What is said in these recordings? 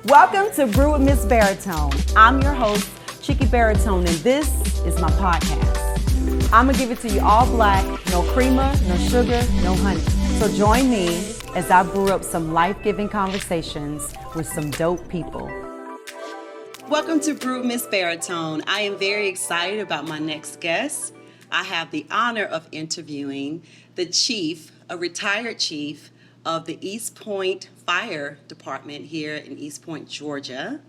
Welcome to Brew with Miss Baritone. I'm your host, Chicky Baritone, and this is my podcast. I'm gonna give it to you all black, no creamer, no sugar, no honey. So join me as I brew up some life-giving conversations with some dope people. Welcome to Brew with Miss Baritone. I am very excited about my next guest. I have the honor of interviewing the chief, a retired chief of the East Point Fire Department here in East Point, Georgia,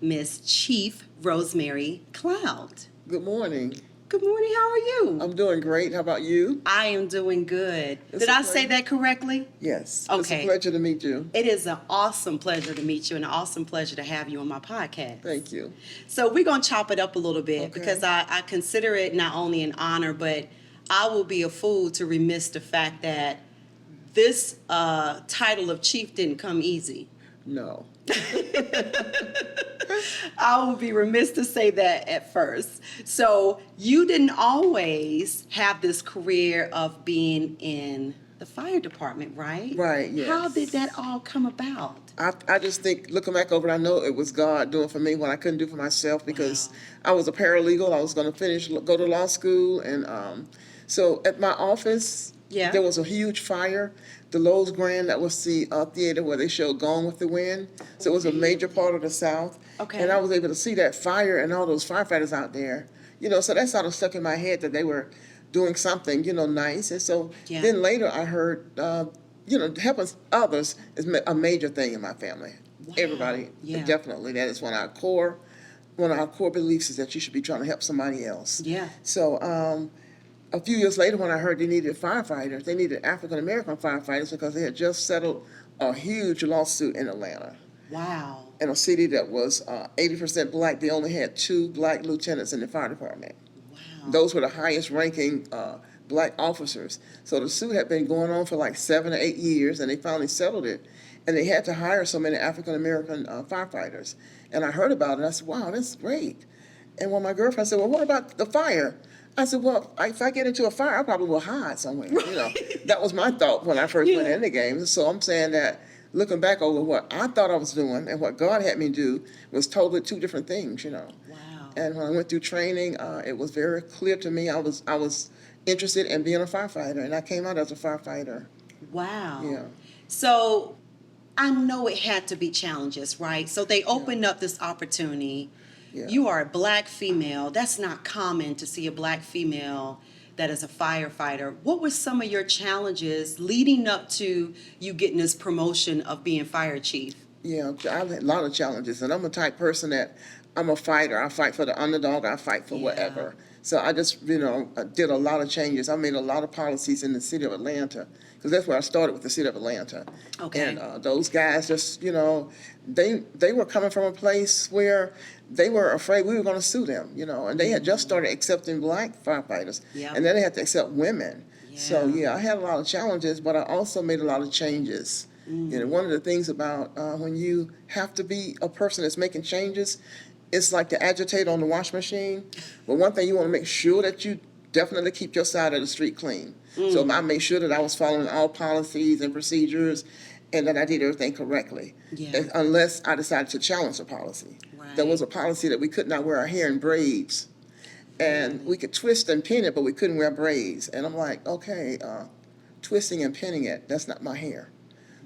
Miss Chief Rosemary Cloud. Good morning. Good morning, how are you? I'm doing great. How about you? I am doing good. Did I say that correctly? Yes. Okay. It's a pleasure to meet you. It is an awesome pleasure to meet you and an awesome pleasure to have you on my podcast. Thank you. So we're going to chop it up a little bit Okay. because I consider it not only an honor, but I will be a fool to remiss the fact that this title of chief didn't come easy. No. I will be remiss to say that at first. So you didn't always have this career of being in the fire department, right? Right, yes. How did that all come about? I just think, looking back over it, I know it was God doing for me what I couldn't do for myself because I was a paralegal. I was going to go to law school. And so at my office, there was a huge fire. The Lowe's Grand, that was the theater where they showed Gone with the Wind. So it was a major part of the South. Okay. And I was able to see that fire and all those firefighters out there. So that sort of stuck in my head that they were doing something, nice. And so then later I heard, helping others is a major thing in my family. Wow. Everybody, definitely. That is one of our core beliefs is that you should be trying to help somebody else. Yeah. So, a few years later, when I heard they needed firefighters, they needed African-American firefighters because they had just settled a huge lawsuit in Atlanta. Wow. In a city that was 80% black, they only had 2 black lieutenants in the fire department. Wow. Those were the highest ranking black officers. So the suit had been going on for like 7 or 8 years, and they finally settled it. And they had to hire so many African-American firefighters. And I heard about it, and I said, wow, that's great. And when my girlfriend said, well, what about the fire? I said, well, if I get into a fire, I probably will hide somewhere. That was my thought when I first went in the game. So I'm saying that looking back over what I thought I was doing and what God had me do was totally 2 different things, Wow. And when I went through training, it was very clear to me I was interested in being a firefighter, and I came out as a firefighter. Wow. Yeah. So I know it had to be challenges, right? So they opened up this opportunity. Yeah. You are a black female. That's not common to see a black female that is a firefighter. What were some of your challenges leading up to you getting this promotion of being fire chief? Yeah, I had a lot of challenges, and I'm a type person that I'm a fighter. I fight for the underdog. I fight for whatever. So I just, did a lot of changes. I made a lot of policies in the city of Atlanta because that's where I started with the city of Atlanta. Okay. And those guys just, they were coming from a place where they were afraid we were going to sue them, and they had just started accepting black firefighters. Yep. And then they had to accept women. Yeah. So, I had a lot of challenges, but I also made a lot of changes. One of the things about when you have to be a person that's making changes, it's like the agitator on the wash machine. But one thing you want to make sure that you definitely keep your side of the street clean. So I made sure that I was following all policies and procedures and that I did everything correctly. Yeah. Unless I decided to challenge the policy. Right. There was a policy that we could not wear our hair in braids. And we could twist and pin it, but we couldn't wear braids. And I'm like, okay, twisting and pinning it, that's not my hair.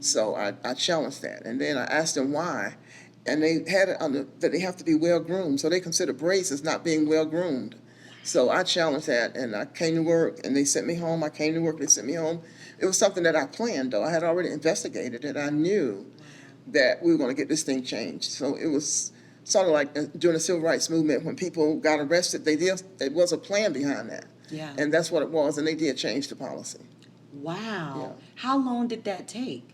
So I challenged that. And then I asked them why. And they had it that they have to be well-groomed. So they consider braids as not being well-groomed. So I challenged that, and I came to work, and they sent me home. I came to work, they sent me home. It was something that I planned, though. I had already investigated it. I knew that we were going to get this thing changed. So it was sort of like during the civil rights movement, when people got arrested, it was a plan behind that. Yeah. And that's what it was, and they did change the policy. Wow. Yeah. How long did that take?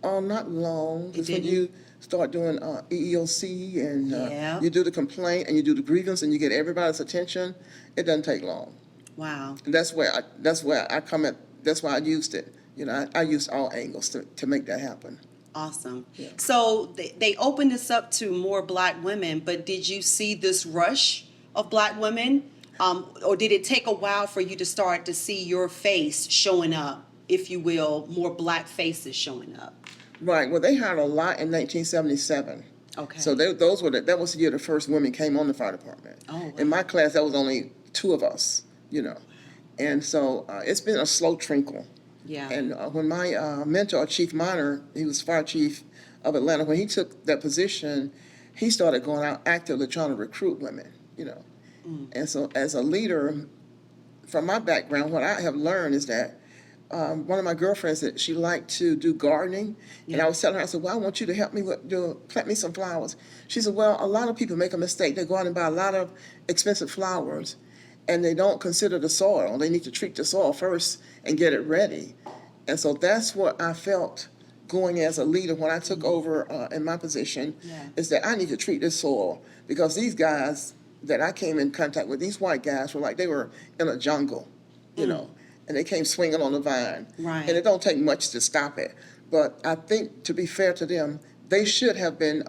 Not long. Because when you start doing EEOC and you do the complaint and you do the grievance and you get everybody's attention, it doesn't take long. Wow. And that's where I come at. That's why I used it. I used all angles to make that happen. Awesome. Yeah. So they opened this up to more black women, but did you see this rush of black women? Or did it take a while for you to start to see your face showing up, if you will, more black faces showing up? Right. Well, they hired a lot in 1977. Okay. So that was the year the first women came on the fire department. Oh, wow. In my class, that was only 2 of us, And so it's been a slow trickle. Yeah. And when my mentor, Chief Minor, he was fire chief of Atlanta, when he took that position, he started going out actively trying to recruit women. And so as a leader, from my background, what I have learned is that one of my girlfriends, that she liked to do gardening, and I was telling her, I said, well, I want you to help me plant me some flowers. She said, well, a lot of people make a mistake. They go out and buy a lot of expensive flowers, and they don't consider the soil. They need to treat the soil first and get it ready. And so that's what I felt going as a leader when I took over in my position, is that I need to treat this soil, because these guys that I came in contact with, these white guys were like they were in a jungle, and they came swinging on the vine. Right. And it don't take much to stop it. But I think, to be fair to them, they should have been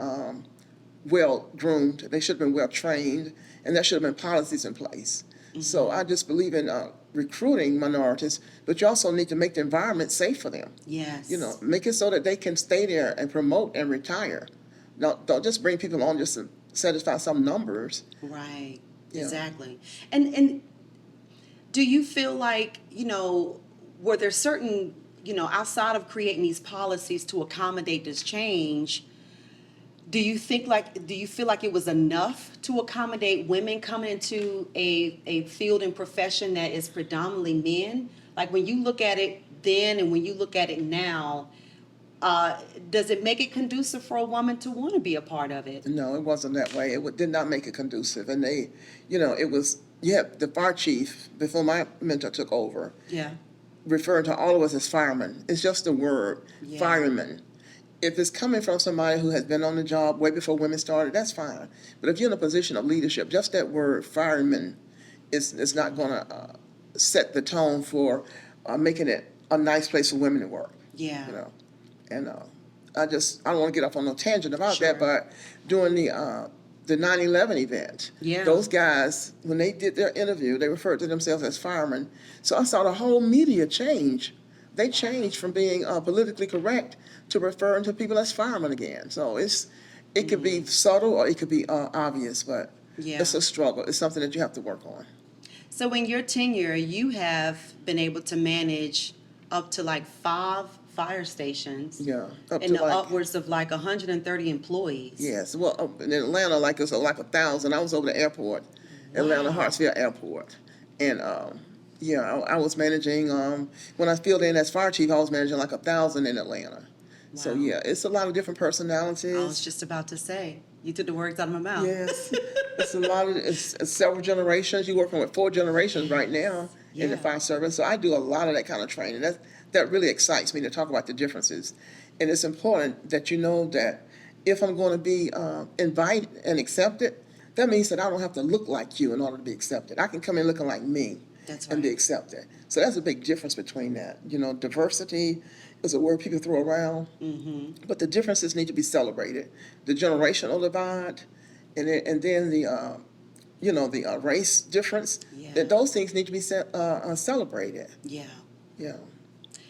well groomed. They should have been well trained, and there should have been policies in place. So I just believe in recruiting minorities, but you also need to make the environment safe for them. Yes. Make it so that they can stay there and promote and retire. Don't just bring people on just to satisfy some numbers. Right. Yeah. Exactly. And do you feel like, were there certain, outside of creating these policies to accommodate this change, do you feel like it was enough to accommodate women coming into a field and profession that is predominantly men? Like, when you look at it then and when you look at it now, does it make it conducive for a woman to want to be a part of it? No, it wasn't that way. It did not make it conducive. And it was, the fire chief, before my mentor took over, referring to all of us as firemen. It's just the word, firemen. If it's coming from somebody who has been on the job way before women started, that's fine. But if you're in a position of leadership, just that word, fireman, is not going to set the tone for making it a nice place for women to work. Yeah. And I don't want to get off on no tangent about Sure. that, but during the 9/11 event, those guys, when they did their interview, they referred to themselves as firemen. So I saw the whole media change. They changed from being politically correct to referring to people as firemen again. So it could be subtle or it could be obvious, but it's a struggle. It's something that you have to work on. So in your tenure, you have been able to manage up to like 5 fire stations. Yeah. And upwards of like 130 employees. Yes. Well, in Atlanta, it's like 1,000. I was over the airport, Atlanta Hartsfield Airport. And I was managing, when I filled in as fire chief, I was managing like 1,000 in Atlanta. Wow. So it's a lot of different personalities. I was just about to say, you took the words out of my mouth. Yes. It's several generations. You're working with 4 generations right now in the fire service. So I do a lot of that kind of training. That really excites me to talk about the differences. And it's important that you know that if I'm going to be invited and accepted, that means that I don't have to look like you in order to be accepted. I can come in looking like me. That's right. And be accepted. So that's a big difference between that. Diversity is a word people throw around, but the differences need to be celebrated. The generational divide, and then the race difference. That those things need to be celebrated. Yeah. Yeah.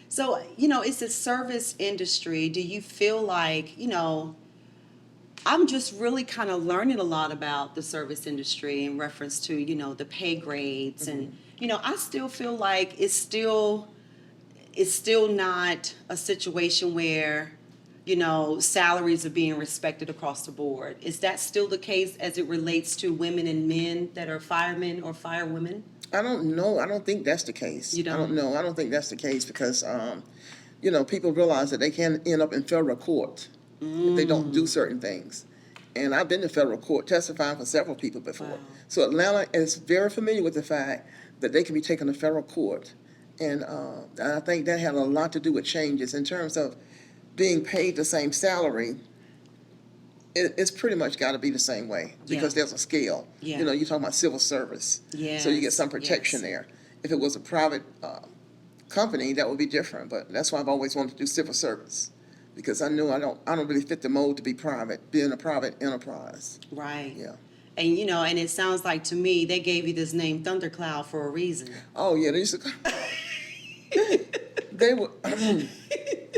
So it's a service industry. Do you feel like I'm just really kind of learning a lot about the service industry in reference to the pay grades and I still feel like it's still not a situation where salaries are being respected across the board. Is that still the case as it relates to women and men that are firemen or firewomen? I don't know. I don't think that's the case. You don't? I don't know. I don't think that's the case because people realize that they can end up in federal court if they don't do certain things. And I've been to federal court testifying for several people before. Wow. So Atlanta is very familiar with the fact that they can be taken to federal court. And I think that had a lot to do with changes in terms of being paid the same salary. It's pretty much got to be the same way because there's a scale. Yeah. You're talking about civil service. Yes. So you get some protection there. If it was a private company, that would be different. But that's why I've always wanted to do civil service because I knew I don't really fit the mold to be private, being a private enterprise. Right. Yeah. And and it sounds like to me they gave you this name Thundercloud for a reason. Oh yeah, they used to. They were.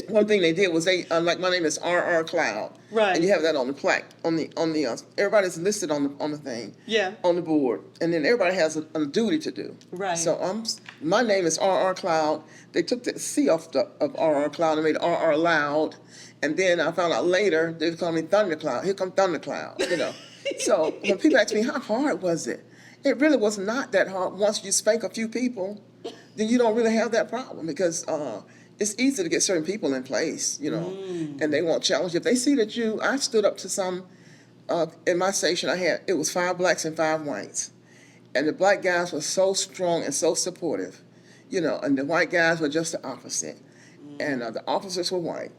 one thing they did was they, like my name is R.R. Cloud. Right. And you have that on the plaque, on the everybody's listed on the thing. Yeah. On the board. And then everybody has a duty to do. Right. So my name is R.R. Cloud. They took the C off of R.R. Cloud and made R.R. Loud. And then I found out later they would call me Thundercloud. Here come Thundercloud, you know. So when people ask me, how hard was it? It really was not that hard. Once you spank a few people, then you don't really have that problem because it's easy to get certain people in place, you know, and they won't challenge. If they see that I stood up to some, in my station it was 5 blacks and 5 whites. And the black guys were so strong and so supportive, you know, and the white guys were just the opposite. And the officers were white.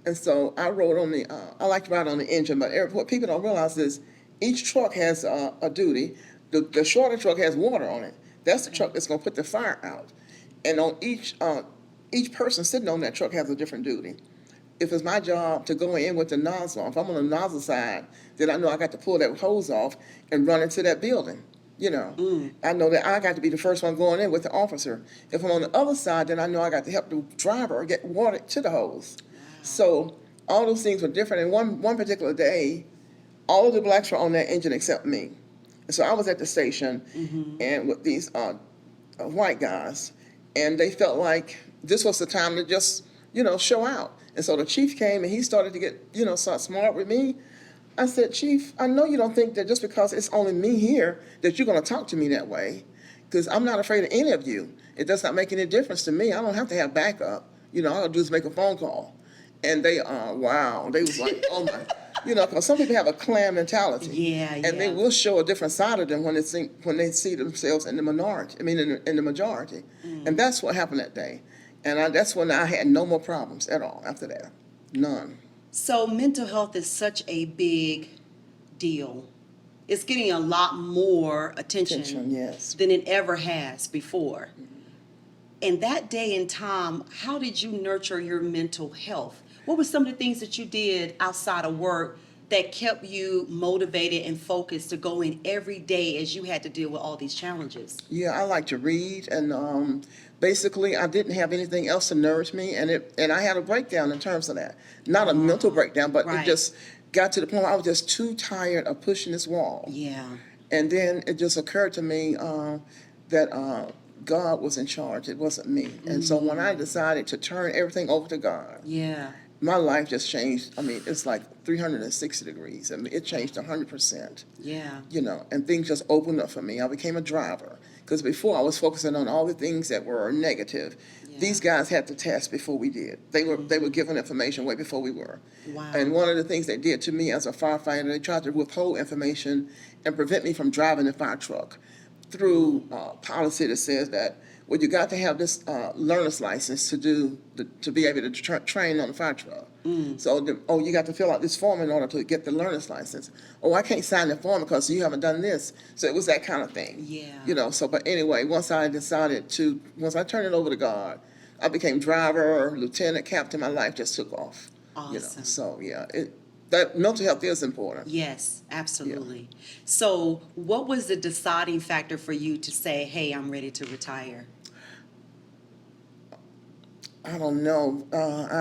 And so I rode on I like to ride on the engine, but what people don't realize is each truck has a duty. The shorter truck has water on it. That's the truck that's going to put the fire out. And on each person sitting on that truck has a different duty. If it's my job to go in with the nozzle, if I'm on the nozzle side, then I know I got to pull that hose off and run into that building. You know, I know that I got to be the first one going in with the officer. If I'm on the other side, then I know I got to help the driver get water to the hose. So all those things were different. And one particular day, all of the blacks were on that engine except me. And so I was at the station and with these white guys, and they felt like this was the time to just, you know, show out. And so the chief came and he started to get, you know, start smart with me. I said, Chief, I know you don't think that just because it's only me here that you're going to talk to me that way, because I'm not afraid of any of you. It does not make any difference to me. I don't have to have backup. You know, all I do is make a phone call. And they, wow, they was like, oh my, you know, because some people have a clan mentality. Yeah, and they will show a different side of them when they see themselves in the minority, in the majority. And that's what happened that day. And that's when I had no more problems at all after that. None. So mental health is such a big deal. It's getting a lot more attention yes. than it ever has before. And that day and time, how did you nurture your mental health? What were some of the things that you did outside of work that kept you motivated and focused to go in every day as you had to deal with all these challenges? Yeah, I like to read, and basically I didn't have anything else to nourish me, and I had a breakdown in terms of that. Not a mental breakdown, but right. It just got to the point where I was just too tired of pushing this wall. Yeah. And then it just occurred to me that God was in charge. It wasn't me. And so when I decided to turn everything over to God, yeah, my life just changed. I mean, it's like 360 degrees. I mean, it changed 100%. Yeah. You know, and things just opened up for me. I became a driver. Because before I was focusing on all the things that were negative. Yeah. These guys had to test before we did. They were given information way before we were. Wow. And one of the things they did to me as a firefighter, they tried to withhold information and prevent me from driving the fire truck through policy that says that, well, you got to have this learner's license to be able to train on the fire truck. So, you got to fill out this form in order to get the learner's license. Oh, I can't sign the form because you haven't done this. So it was that kind of thing. Yeah. You know, so, but anyway, once I turned it over to God, I became driver, lieutenant, captain, my life just took off. Awesome. You know, so yeah, that mental health is important. Yes, absolutely. Yeah. So what was the deciding factor for you to say, hey, I'm ready to retire? I don't know.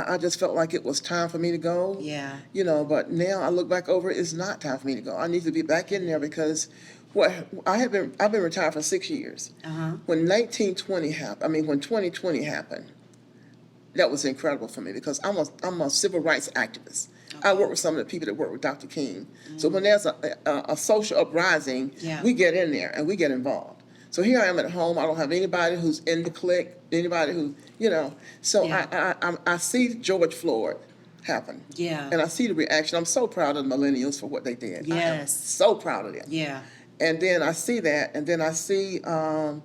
I just felt like it was time for me to go. Yeah. You know, but now I look back over it, it's not time for me to go. I need to be back in there because I've been retired for 6 years. When 2020 happened, that was incredible for me because I'm a civil rights activist. Okay. I work with some of the people that work with Dr. King. So when there's a social uprising, we get in there and we get involved. So here I am at home. I don't have anybody who's in the clique, anybody who, you know. So I see George Floyd happen. Yeah. And I see the reaction. I'm so proud of the millennials for what they did. Yes. I am so proud of them. Yeah. And then I see that, and then I see the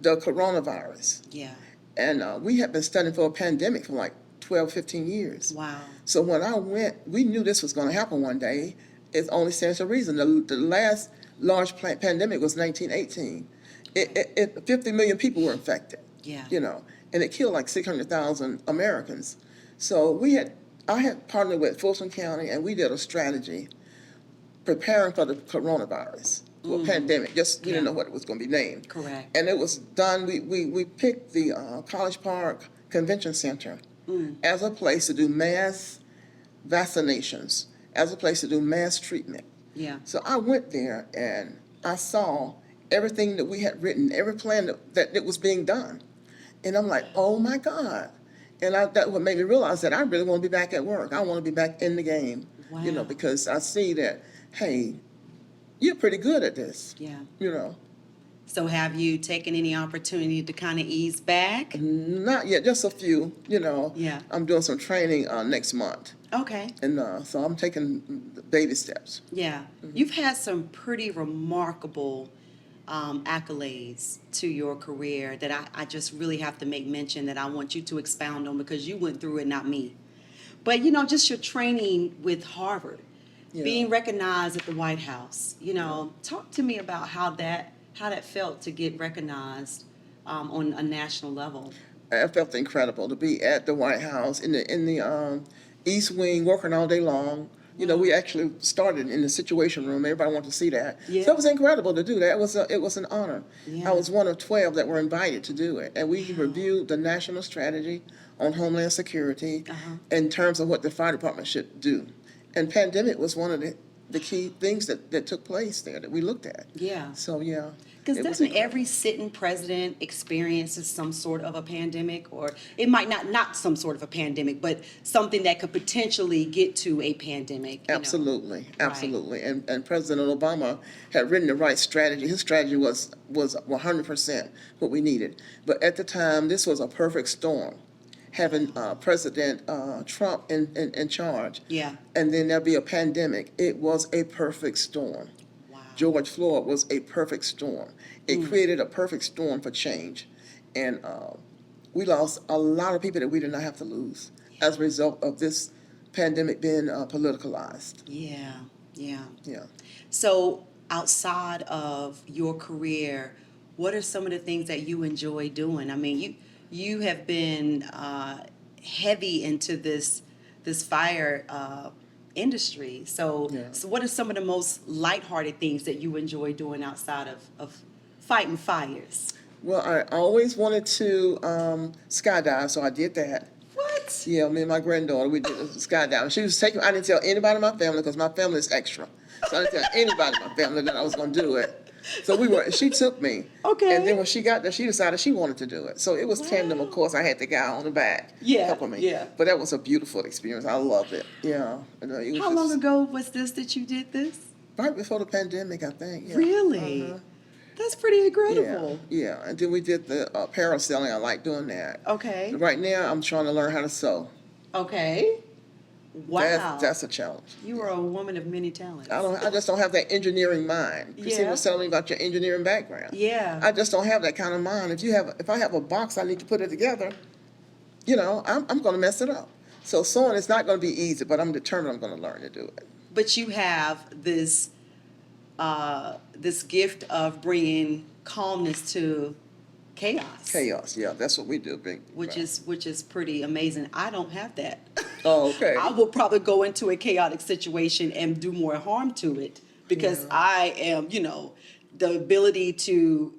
coronavirus. Yeah. And we have been studying for a pandemic for like 12, 15 years. Wow. So when I went, we knew this was going to happen one day. It only stands to reason. The last large pandemic was 1918. 50 million people were infected. Yeah. You know, and it killed like 600,000 Americans. So I had partnered with Fulton County, and we did a strategy preparing for the coronavirus, a pandemic. Just we didn't know what it was going to be named. Correct. And it was done. We picked the College Park Convention Center as a place to do mass vaccinations, as a place to do mass treatment. Yeah. So I went there and I saw everything that we had written, every plan that it was being done. And I'm like, oh my God. And that what made me realize that I really want to be back at work. I want to be back in the game, Wow. because I see that, hey, you're pretty good at this, Yeah. So have you taken any opportunity to kind of ease back? Not yet, just a few, Yeah. I'm doing some training next month. Okay. And so I'm taking baby steps. Yeah. You've had some pretty remarkable accolades to your career that I just really have to make mention that I want you to expound on because you went through it, not me. But, just your training with Harvard, being recognized at the White House, talk to me about how that felt to get recognized on a national level. I felt incredible to be at the White House in the East Wing, working all day long. We actually started in the Situation Room. Everybody wanted to see that. Yeah. So it was incredible to do that. It was an honor. Yeah. I was one of 12 that were invited to do it. And we reviewed the national strategy on Homeland Security in terms of what the fire department should do. And pandemic was one of the key things that took place there that we looked at. Yeah. So, yeah. Because doesn't every sitting president experience some sort of a pandemic, or it might not some sort of a pandemic, but something that could potentially get to a pandemic? Absolutely, absolutely. Right. And President Obama had written the right strategy. His strategy was 100% what we needed. But at the time, this was a perfect storm, having President Trump in charge. Yeah. And then there'd be a pandemic. It was a perfect storm. George Floyd was a perfect storm. It created a perfect storm for change. And we lost a lot of people that we did not have to lose as a result of this pandemic being politicalized. Yeah. So outside of your career, what are some of the things that you enjoy doing? I mean, you have been heavy into this fire industry. So what are some of the most lighthearted things that you enjoy doing outside of fighting fires? Well, I always wanted to skydive, so I did that. What? Yeah, me and my granddaughter, we did skydive. She was taking. I didn't tell anybody in my family because my family is extra. So I didn't tell anybody in my family that I was going to do it. So she took me. Okay. And then when she got there, she decided she wanted to do it. So it was tandem, of course. I had the guy on the back helping me. Yeah. But that was a beautiful experience. I loved it. Yeah. How long ago was this that you did this? Right before the pandemic, I think. Yeah. Really? That's pretty incredible. Yeah. And then we did the parasailing. I like doing that. Okay. Right now, I'm trying to learn how to sew. Okay. Wow. That's a challenge. You are a woman of many talents. I just don't have that engineering mind. Christina was telling me about your engineering background. Yeah. I just don't have that kind of mind. If I have a box, I need to put it together. I'm going to mess it up. So sewing is not going to be easy, but I'm determined I'm going to learn to do it. But you have this gift of bringing calmness to chaos. Yeah, that's what we do. Which is pretty amazing. I don't have that. Oh, okay. I will probably go into a chaotic situation and do more harm to it because I am, the ability to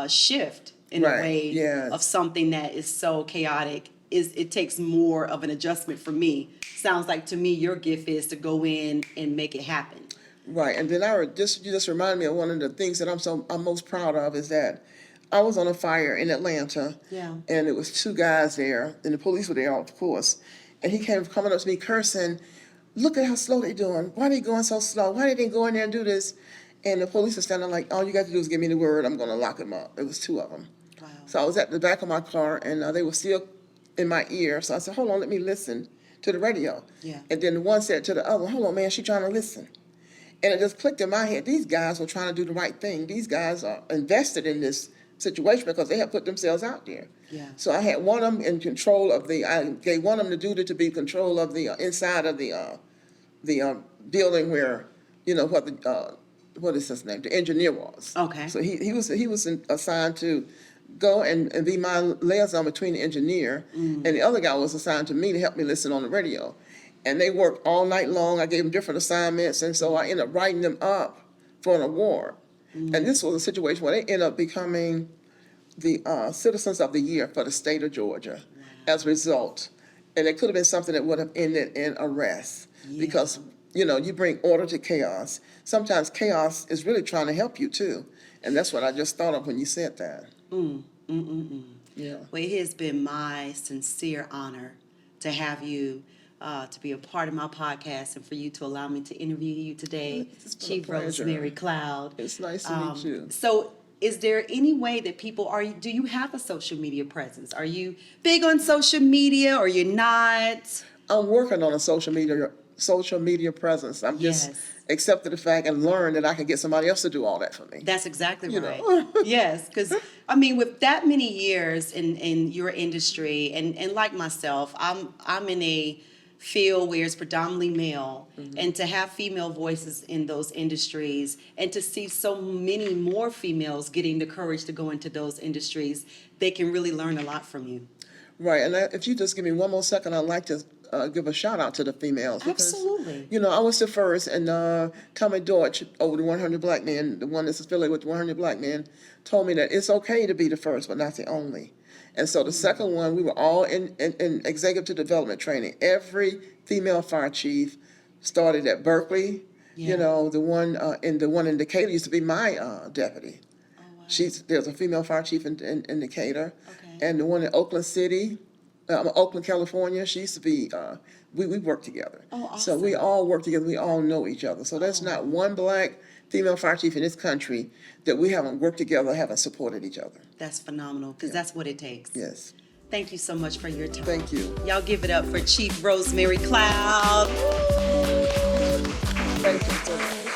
shift in a way of something that is so chaotic it takes more of an adjustment for me. Sounds like to me your gift is to go in and make it happen. Right, and then you just reminded me of one of the things that I'm most proud of is that I was on a fire in Atlanta, and it was two guys there, and the police were there, of course. And he coming up to me cursing, "Look at how slow they're doing. Why are they going so slow? Why did they go in there and do this?" And the police are standing like, "All you got to do is give me the word. I'm going to lock them up." It was two of them. Wow. So I was at the back of my car, and they were still in my ear. So I said, "Hold on, let me listen to the radio." Yeah. And then the one said to the other, "Hold on, man, she's trying to listen." And it just clicked in my head. These guys were trying to do the right thing. These guys are invested in this situation because they have put themselves out there. Yeah. So I had one of them in control of I gave one of them the duty to be in control of the inside of the building where, what is his name? The engineer was. Okay. So he was assigned to go and be my liaison between the engineer, and the other guy was assigned to me to help me listen on the radio. And they worked all night long. I gave them different assignments, and so I ended up writing them up for an award. And this was a situation where they ended up becoming the Citizens of the Year for the state of Georgia. Wow. as a result. And it could have been something that would have ended in arrest because, you bring order to chaos. Sometimes chaos is really trying to help you too. And that's what I just thought of when you said that. Yeah. Well, it has been my sincere honor to have you to be a part of my podcast and for you to allow me to interview you today, It's been a Chief pleasure. Rosemary Cloud. It's nice to meet you. So, is there any way that do you have a social media presence? Are you big on social media or you're not? I'm working on a social media presence. I'm just Yes. accepted the fact and learned that I can get somebody else to do all that for me. That's exactly You right. know. Yes, because I mean, with that many years in your industry, and like myself, I'm in a field where it's predominantly male, and to have female voices in those industries, and to see so many more females getting the courage to go into those industries, they can really learn a lot from you. Right, and if you just give me one more second, I'd like to give a shout out to the females. Because, Absolutely. I was the first, and Tommy Deutsch, over the 100 Black Men, the one that's affiliated with the 100 Black Men, told me that it's okay to be the first, but not the only. And so the second one, we were all in executive development training. Every female fire chief started at Berkeley. Yeah. The one in Decatur used to be my deputy. Oh, wow. There's a female fire chief in Decatur, Okay. and the one in Oakland City, Oakland, California. She used to be. We work together. Oh, awesome. So we all work together. We all know each other. So there's not one Black female fire chief in this country that we haven't worked together, haven't supported each other. That's phenomenal, because that's what it takes. Yes. Thank you so much for your time. Thank you. Y'all give it up for Chief Rosemary Cloud. Thank you so much.